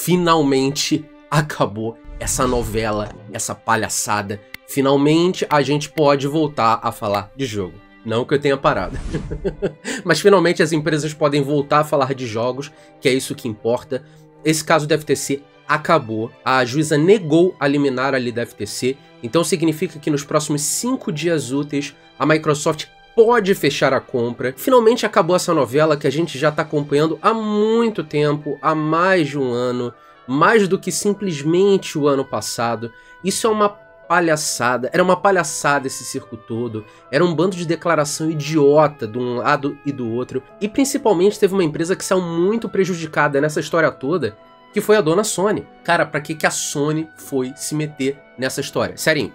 finalmente acabou essa novela, essa palhaçada. Finalmente a gente pode voltar a falar de jogo. Não que eu tenha parado. Mas finalmente as empresas podem voltar a falar de jogos, que é isso que importa. Esse caso da FTC acabou. A juíza negou a liminar ali da FTC. Então significa que nos próximos 5 dias úteis a Microsoft pode fechar a compra. Finalmente acabou essa novela que a gente já está acompanhando há muito tempo, há mais de um ano, mais do que simplesmente o ano passado. Isso é uma palhaçada, era uma palhaçada esse circo todo, era um bando de declaração idiota de um lado e do outro, e principalmente teve uma empresa que saiu muito prejudicada nessa história toda, que foi a dona Sony. Cara, pra que a Sony foi se meter nessa história? Serinho.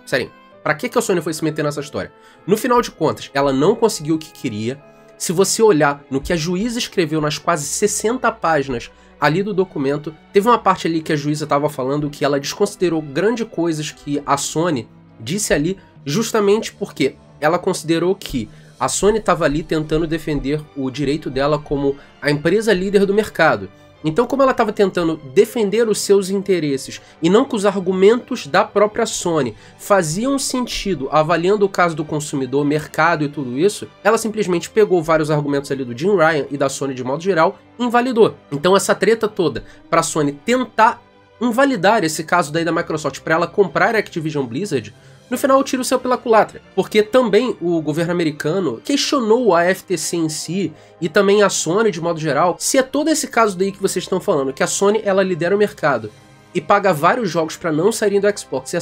Pra que a Sony foi se meter nessa história? No final de contas, ela não conseguiu o que queria. Se você olhar no que a juíza escreveu nas quase 60 páginas ali do documento, teve uma parte ali que a juíza estava falando que ela desconsiderou grandes coisas que a Sony disse ali, justamente porque ela considerou que a Sony estava ali tentando defender o direito dela como a empresa líder do mercado. Então, como ela estava tentando defender os seus interesses e não que os argumentos da própria Sony faziam sentido avaliando o caso do consumidor, mercado e tudo isso, ela simplesmente pegou vários argumentos ali do Jim Ryan e da Sony de modo geral e invalidou. Então essa treta toda para a Sony tentar invalidar esse caso daí da Microsoft para ela comprar a Activision Blizzard, no final o tiro saiu pela culatra, porque também o governo americano questionou a FTC em si e também a Sony de modo geral, se é todo esse caso daí que vocês estão falando, que a Sony ela lidera o mercado e paga vários jogos para não saírem do Xbox, e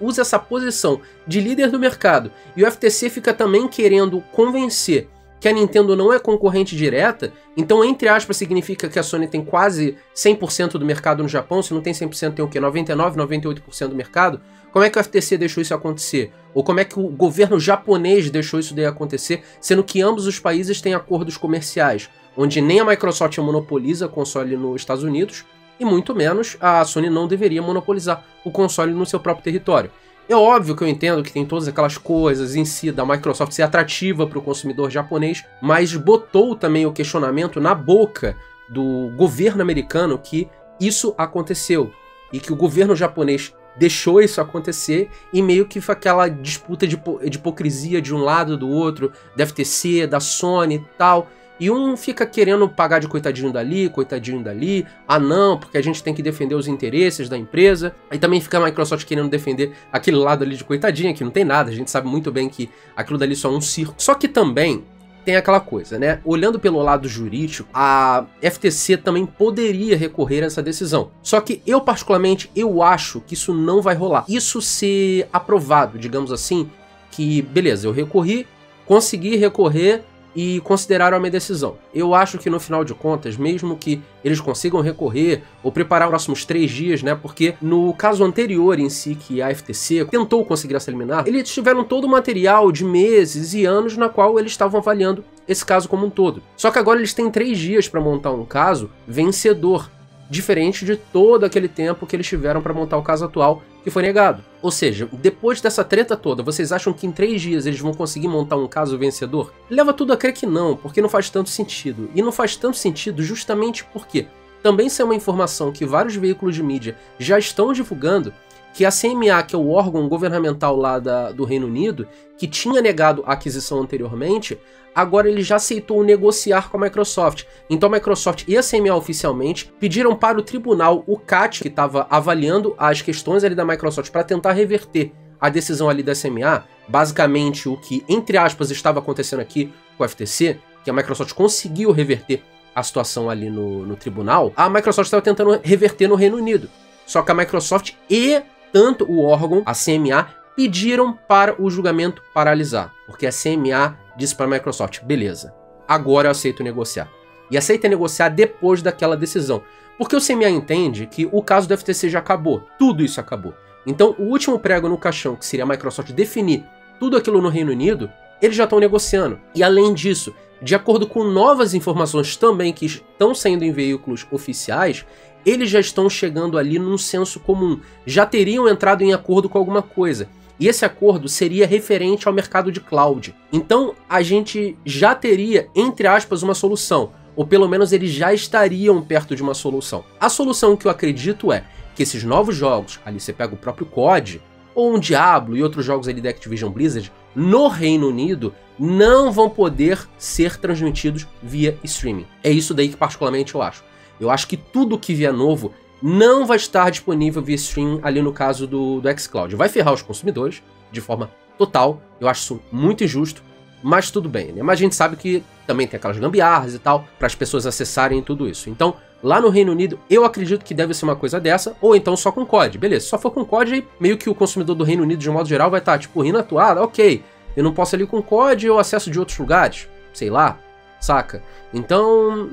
usa essa posição de líder do mercado, e o FTC fica também querendo convencer que a Nintendo não é concorrente direta, então entre aspas significa que a Sony tem quase 100% do mercado no Japão, se não tem 100% tem o quê? 99%, 98% do mercado? Como é que o FTC deixou isso acontecer? Ou como é que o governo japonês deixou isso daí acontecer, sendo que ambos os países têm acordos comerciais, onde nem a Microsoft monopoliza o console nos Estados Unidos, e muito menos a Sony não deveria monopolizar o console no seu próprio território. É óbvio que eu entendo que tem todas aquelas coisas em si da Microsoft ser atrativa para o consumidor japonês, mas botou também o questionamento na boca do governo americano que isso aconteceu, e que o governo japonês deixou isso acontecer, e meio que foi aquela disputa de hipocrisia de um lado do outro, da FTC, da Sony e tal, e um fica querendo pagar de coitadinho dali, ah não, porque a gente tem que defender os interesses da empresa, aí também fica a Microsoft querendo defender aquele lado ali de coitadinha, que não tem nada, a gente sabe muito bem que aquilo dali só é um circo. Só que também tem aquela coisa, né? Olhando pelo lado jurídico, a FTC também poderia recorrer a essa decisão. Só que eu, particularmente, eu acho que isso não vai rolar. Isso ser aprovado, digamos assim, que beleza, eu recorri, consegui recorrer e consideraram a minha decisão. Eu acho que no final de contas, mesmo que eles consigam recorrer ou preparar os próximos 3 dias, né? Porque no caso anterior em si, que a FTC tentou conseguir essa liminar, eles tiveram todo o material de meses e anos na qual eles estavam avaliando esse caso como um todo. Só que agora eles têm 3 dias para montar um caso vencedor, diferente de todo aquele tempo que eles tiveram para montar o caso atual, que foi negado. Ou seja, depois dessa treta toda, vocês acham que em 3 dias eles vão conseguir montar um caso vencedor? Leva tudo a crer que não, porque não faz tanto sentido. E não faz tanto sentido justamente porque também saiu uma informação que vários veículos de mídia já estão divulgando, que a CMA, que é o órgão governamental lá do Reino Unido, que tinha negado a aquisição anteriormente, agora ele já aceitou negociar com a Microsoft. Então a Microsoft e a CMA oficialmente pediram para o tribunal, o CAT, que estava avaliando as questões ali da Microsoft para tentar reverter a decisão ali da CMA, basicamente o que, entre aspas, estava acontecendo aqui com a FTC, que a Microsoft conseguiu reverter a situação ali no tribunal, a Microsoft estava tentando reverter no Reino Unido. Só que a Microsoft e tanto o órgão, a CMA, pediram para o julgamento paralisar, porque a CMA disse para a Microsoft, beleza, agora eu aceito negociar. E aceita negociar depois daquela decisão, porque o CMA entende que o caso do FTC já acabou, tudo isso acabou. Então o último prego no caixão, que seria a Microsoft definir tudo aquilo no Reino Unido, eles já estão negociando. E além disso, de acordo com novas informações também que estão saindo em veículos oficiais, eles já estão chegando ali num senso comum, já teriam entrado em acordo com alguma coisa. E esse acordo seria referente ao mercado de cloud. Então a gente já teria, entre aspas, uma solução. ou pelo menos eles já estariam perto de uma solução. A solução que eu acredito é que esses novos jogos, ali você pega o próprio COD, ou um Diablo e outros jogos ali da Activision Blizzard, no Reino Unido, não vão poder ser transmitidos via streaming. É isso daí que particularmente eu acho. Eu acho que tudo que vier novo não vai estar disponível via streaming ali no caso do xCloud. Vai ferrar os consumidores de forma total, eu acho isso muito injusto, mas tudo bem, né? Mas a gente sabe que também tem aquelas gambiarras e tal, para as pessoas acessarem tudo isso. Então, lá no Reino Unido, eu acredito que deve ser uma coisa dessa, ou então só com COD. Beleza, se só for com COD, aí meio que o consumidor do Reino Unido, de um modo geral, vai estar, tipo, rindo atuada, ok, eu não posso ali com COD, eu acesso de outros lugares, sei lá, saca? Então,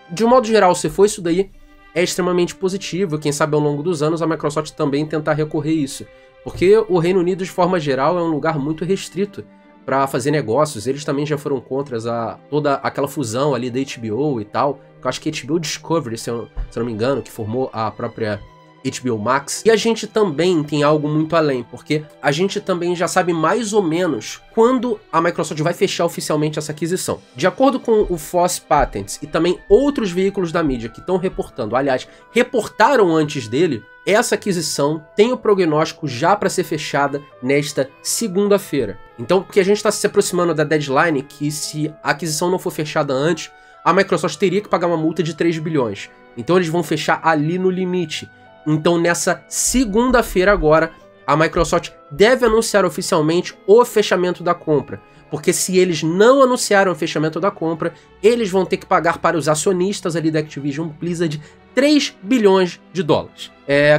de um modo geral, se for isso daí, é extremamente positivo, quem sabe ao longo dos anos a Microsoft também tentar recorrer a isso. Porque o Reino Unido, de forma geral, é um lugar muito restrito para fazer negócios. Eles também já foram contra toda aquela fusão ali da HBO e tal. Eu acho que a HBO Discovery, se eu não me engano, que formou a própria HBO Max. E a gente também tem algo muito além, porque a gente também já sabe mais ou menos quando a Microsoft vai fechar oficialmente essa aquisição. De acordo com o Foss Patents e também outros veículos da mídia que estão reportando, aliás, reportaram antes dele, essa aquisição tem o prognóstico já para ser fechada nesta segunda-feira. Então, porque a gente está se aproximando da deadline que se a aquisição não for fechada antes, a Microsoft teria que pagar uma multa de 3 bilhões. Então eles vão fechar ali no limite. Então nessa segunda-feira agora, a Microsoft deve anunciar oficialmente o fechamento da compra. Porque se eles não anunciaram o fechamento da compra, eles vão ter que pagar para os acionistas ali da Activision Blizzard 3 bilhões de dólares.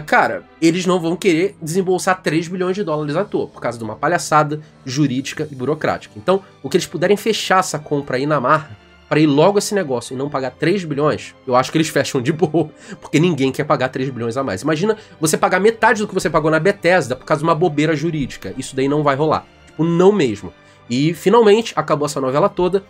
Cara, eles não vão querer desembolsar 3 bilhões de dólares à toa, por causa de uma palhaçada jurídica e burocrática. Então, o que eles puderem fechar essa compra aí na marra, para ir logo esse negócio e não pagar 3 bilhões, eu acho que eles fecham de boa, porque ninguém quer pagar 3 bilhões a mais. Imagina você pagar metade do que você pagou na Bethesda por causa de uma bobeira jurídica. Isso daí não vai rolar. Tipo, não mesmo. E, finalmente, acabou essa novela toda.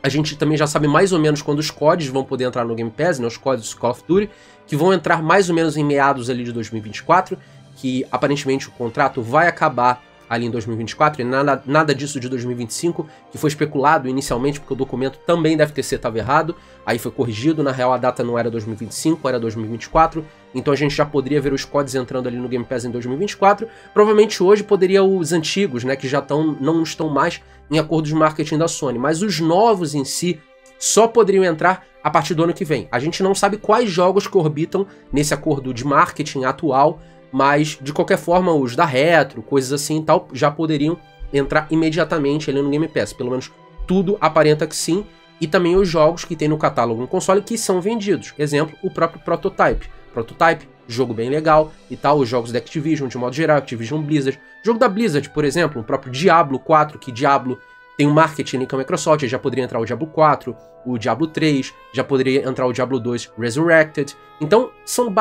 A gente também já sabe mais ou menos quando os CODs vão poder entrar no Game Pass, né, os CODs do Call of Duty, que vão entrar mais ou menos em meados ali de 2024, que aparentemente o contrato vai acabar ali em 2024, e nada disso de 2025, que foi especulado inicialmente, porque o documento também deve ter estava errado, aí foi corrigido, na real a data não era 2025, era 2024, então a gente já poderia ver os CODs entrando ali no Game Pass em 2024, provavelmente hoje poderia os antigos, né, que já não estão mais em acordo de marketing da Sony, mas os novos em si só poderiam entrar a partir do ano que vem. A gente não sabe quais jogos que orbitam nesse acordo de marketing atual, mas, de qualquer forma, os da Retro, coisas assim e tal, já poderiam entrar imediatamente ali no Game Pass. Pelo menos tudo aparenta que sim. E também os jogos que tem no catálogo no console que são vendidos. Exemplo, o próprio Prototype. Prototype, jogo bem legal e tal. Os jogos da Activision, de modo geral, Activision Blizzard. Jogo da Blizzard, por exemplo, o próprio Diablo 4, que Diablo tem um marketing com a Microsoft, já poderia entrar o Diablo 4, o Diablo 3, já poderia entrar o Diablo 2 Resurrected. Então, são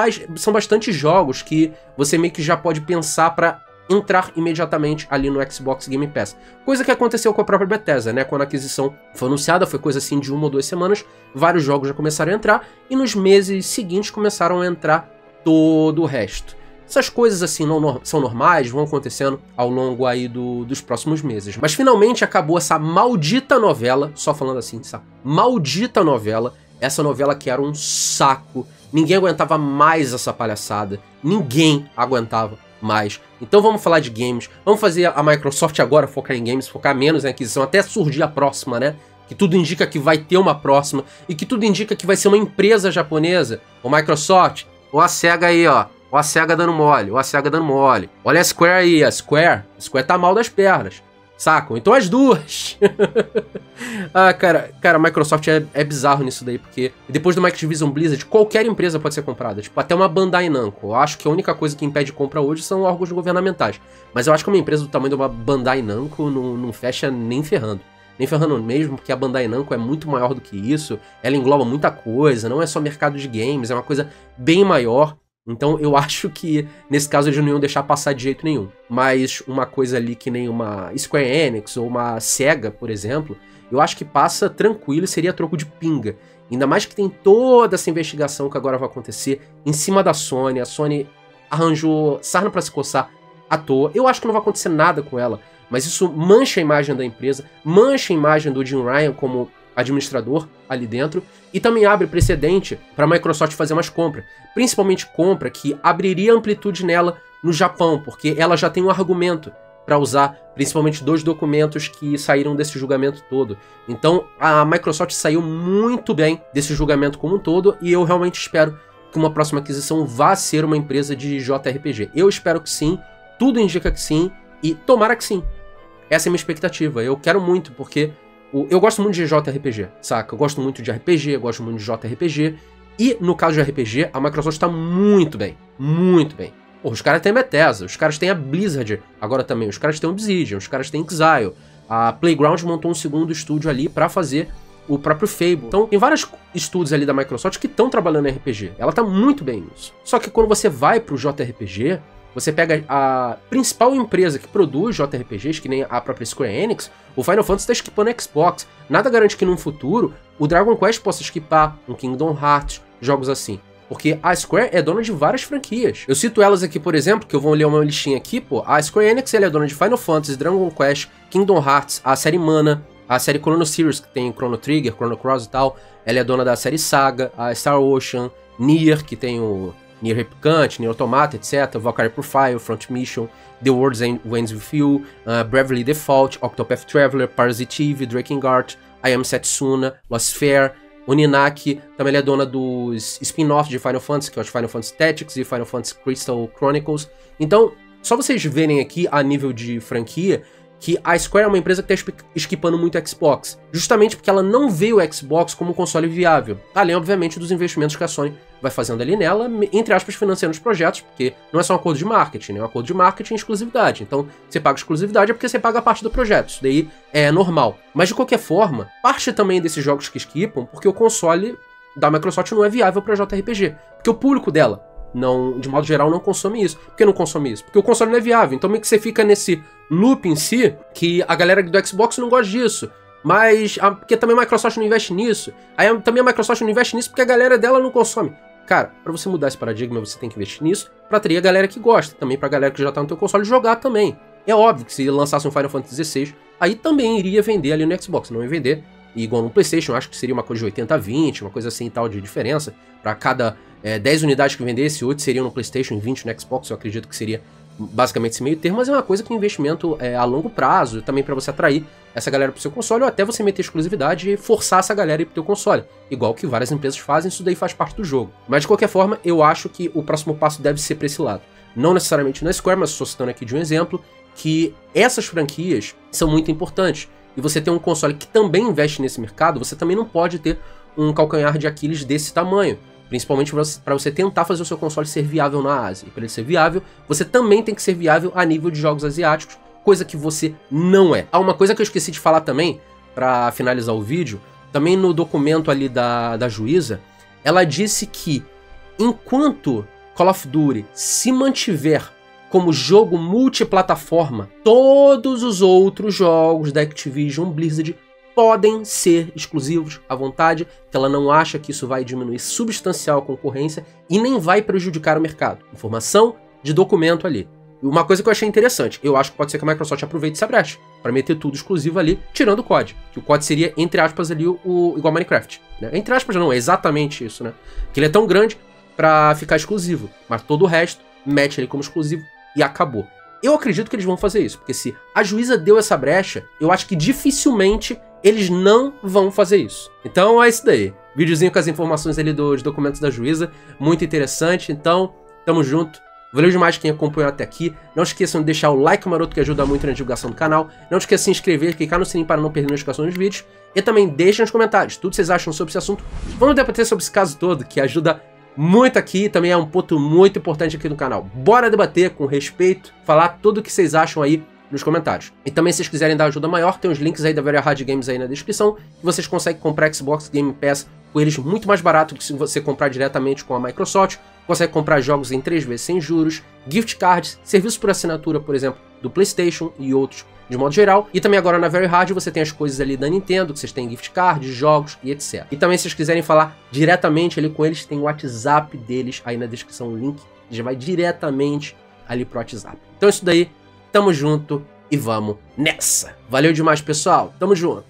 bastante jogos que você meio que já pode pensar para entrar imediatamente ali no Xbox Game Pass. Coisa que aconteceu com a própria Bethesda, né? Quando a aquisição foi anunciada, foi coisa assim de 1 ou 2 semanas, vários jogos já começaram a entrar, e nos meses seguintes começaram a entrar todo o resto. Essas coisas assim são normais, vão acontecendo ao longo aí dos próximos meses. Mas finalmente acabou essa maldita novela, só falando assim, essa maldita novela, essa novela que era um saco. Ninguém aguentava mais essa palhaçada, ninguém aguentava mais. Então vamos falar de games, vamos fazer a Microsoft agora focar em games, focar menos em aquisição, até surgir a próxima, né? Que tudo indica que vai ter uma próxima, e que tudo indica que vai ser uma empresa japonesa, o Microsoft, ou a SEGA aí, ó. Ou a SEGA dando mole, ou a SEGA dando mole. Olha a Square aí, a Square tá mal das pernas, sacam? Então as duas. Ah, cara, a Microsoft é bizarro nisso daí, porque depois do Activision Blizzard, qualquer empresa pode ser comprada, tipo, até uma Bandai Namco. Eu acho que a única coisa que impede compra hoje são órgãos governamentais. Mas eu acho que uma empresa do tamanho de uma Bandai Namco não fecha nem ferrando. Nem ferrando mesmo, porque a Bandai Namco é muito maior do que isso, ela engloba muita coisa, não é só mercado de games, é uma coisa bem maior. Então eu acho que nesse caso eles não iam deixar passar de jeito nenhum. Mas uma coisa ali que nem uma Square Enix ou uma SEGA, por exemplo, eu acho que passa tranquilo e seria troco de pinga. Ainda mais que tem toda essa investigação que agora vai acontecer em cima da Sony. A Sony arranjou sarna pra se coçar à toa. Eu acho que não vai acontecer nada com ela, mas isso mancha a imagem da empresa, mancha a imagem do Jim Ryan como administrador ali dentro, e também abre precedente para a Microsoft fazer mais compra, principalmente compra que abriria amplitude nela no Japão, porque ela já tem um argumento para usar, principalmente 2 documentos que saíram desse julgamento todo. Então a Microsoft saiu muito bem desse julgamento como um todo, e eu realmente espero que uma próxima aquisição vá ser uma empresa de JRPG. Eu espero que sim, tudo indica que sim, e tomara que sim. Essa é a minha expectativa, eu quero muito, porque eu gosto muito de JRPG, saca? Eu gosto muito de RPG, eu gosto muito de JRPG, e no caso de RPG, a Microsoft tá muito bem, muito bem. Pô, os caras têm a Bethesda, os caras têm a Blizzard agora também, os caras têm o Obsidian, os caras têm Exile, a Playground montou um segundo estúdio ali pra fazer o próprio Fable. Então tem vários estúdios ali da Microsoft que estão trabalhando em RPG, ela tá muito bem nisso. Só que quando você vai pro JRPG, você pega a principal empresa que produz JRPGs, que nem a própria Square Enix, o Final Fantasy tá esquipando Xbox. Nada garante que num futuro o Dragon Quest possa esquipar um Kingdom Hearts, jogos assim. Porque a Square é dona de várias franquias. Eu cito elas aqui, por exemplo, que eu vou ler uma listinha aqui, pô. A Square Enix ela é dona de Final Fantasy, Dragon Quest, Kingdom Hearts, a série Mana, a série Chrono Series, que tem Chrono Trigger, Chrono Cross e tal. Ela é dona da série Saga, a Star Ocean, Nier, que tem o Nier Replicant, Nier Automata, etc. Valkyrie Profile, Front Mission, The World Ends With You, Bravely Default, Octopath Traveler, Parasite Eve, Drakengard, I Am Setsuna, Lost Sphear, Oninaki. Também ele é dona dos spin-offs de Final Fantasy, que é os Final Fantasy Tactics e Final Fantasy Crystal Chronicles. Então, só vocês verem aqui a nível de franquia, que a Square é uma empresa que está esquipando muito o Xbox, justamente porque ela não vê o Xbox como um console viável, além, obviamente, dos investimentos que a Sony vai fazendo ali nela, entre aspas, financiando os projetos, porque não é só um acordo de marketing, né? É um acordo de marketing e exclusividade. Então, você paga exclusividade é porque você paga a parte do projeto, isso daí é normal. Mas, de qualquer forma, parte também desses jogos que esquipam, porque o console da Microsoft não é viável para JRPG, porque o público dela, não, de modo geral, não consome isso. Por que não consome isso? Porque o console não é viável. Então meio que você fica nesse loop em si, que a galera do Xbox não gosta disso. Mas porque também a Microsoft não investe nisso. Aí também a Microsoft não investe nisso porque a galera dela não consome. Cara, pra você mudar esse paradigma, você tem que investir nisso pra atrair a galera que gosta. Também pra galera que já tá no teu console jogar também. É óbvio que se lançasse um Final Fantasy XVI, aí também iria vender ali no Xbox. Não ia vender igual no PlayStation. Acho que seria uma coisa de 80-20, uma coisa assim e tal de diferença. Pra cada 10 unidades que vendesse, 8 seriam no PlayStation e 20 no Xbox. Eu acredito que seria basicamente esse meio termo, mas é uma coisa que é investimento a longo prazo, também para você atrair essa galera pro seu console, ou até você meter exclusividade e forçar essa galera a ir pro teu console. Igual que várias empresas fazem, isso daí faz parte do jogo. Mas de qualquer forma, eu acho que o próximo passo deve ser pra esse lado. Não necessariamente na Square, mas estou citando aqui de um exemplo, que essas franquias são muito importantes. E você ter um console que também investe nesse mercado, você também não pode ter um calcanhar de Aquiles desse tamanho. Principalmente para você tentar fazer o seu console ser viável na Ásia. E para ele ser viável, você também tem que ser viável a nível de jogos asiáticos, coisa que você não é. Uma coisa que eu esqueci de falar também, para finalizar o vídeo, também no documento ali da juíza, ela disse que enquanto Call of Duty se mantiver como jogo multiplataforma, todos os outros jogos da Activision Blizzard podem ser exclusivos à vontade, que ela não acha que isso vai diminuir substancial a concorrência e nem vai prejudicar o mercado. Informação de documento ali. E uma coisa que eu achei interessante, eu acho que pode ser que a Microsoft aproveite essa brecha para meter tudo exclusivo ali, tirando o COD. Que o COD seria, entre aspas, ali igual Minecraft. Né? Entre aspas não, é exatamente isso, né? Que ele é tão grande para ficar exclusivo, mas todo o resto mete ele como exclusivo e acabou. Eu acredito que eles vão fazer isso, porque se a juíza deu essa brecha, eu acho que dificilmente eles não vão fazer isso. Então é isso daí. Videozinho com as informações ali dos documentos da juíza. Muito interessante. Então, tamo junto. Valeu demais quem acompanhou até aqui. Não esqueçam de deixar o like maroto que ajuda muito na divulgação do canal. Não esqueçam de se inscrever, clicar no sininho para não perder notificações dos vídeos. E também deixem nos comentários tudo que vocês acham sobre esse assunto. Vamos debater sobre esse caso todo, que ajuda muito aqui. Também é um ponto muito importante aqui no canal. Bora debater com respeito, falar tudo o que vocês acham aí nos comentários. E também, se vocês quiserem dar ajuda maior, tem os links aí da Very Hard Games aí na descrição, que vocês conseguem comprar Xbox Game Pass com eles muito mais barato que se você comprar diretamente com a Microsoft. Consegue comprar jogos em 3 vezes sem juros, gift cards, serviços por assinatura, por exemplo, do PlayStation e outros de modo geral. E também agora na Very Hard você tem as coisas ali da Nintendo, que vocês têm gift cards, jogos e etc. E também, se vocês quiserem falar diretamente ali com eles, tem o WhatsApp deles aí na descrição, o link já vai diretamente ali pro WhatsApp. Então é isso daí. Tamo junto e vamos nessa. Valeu demais, pessoal. Tamo junto.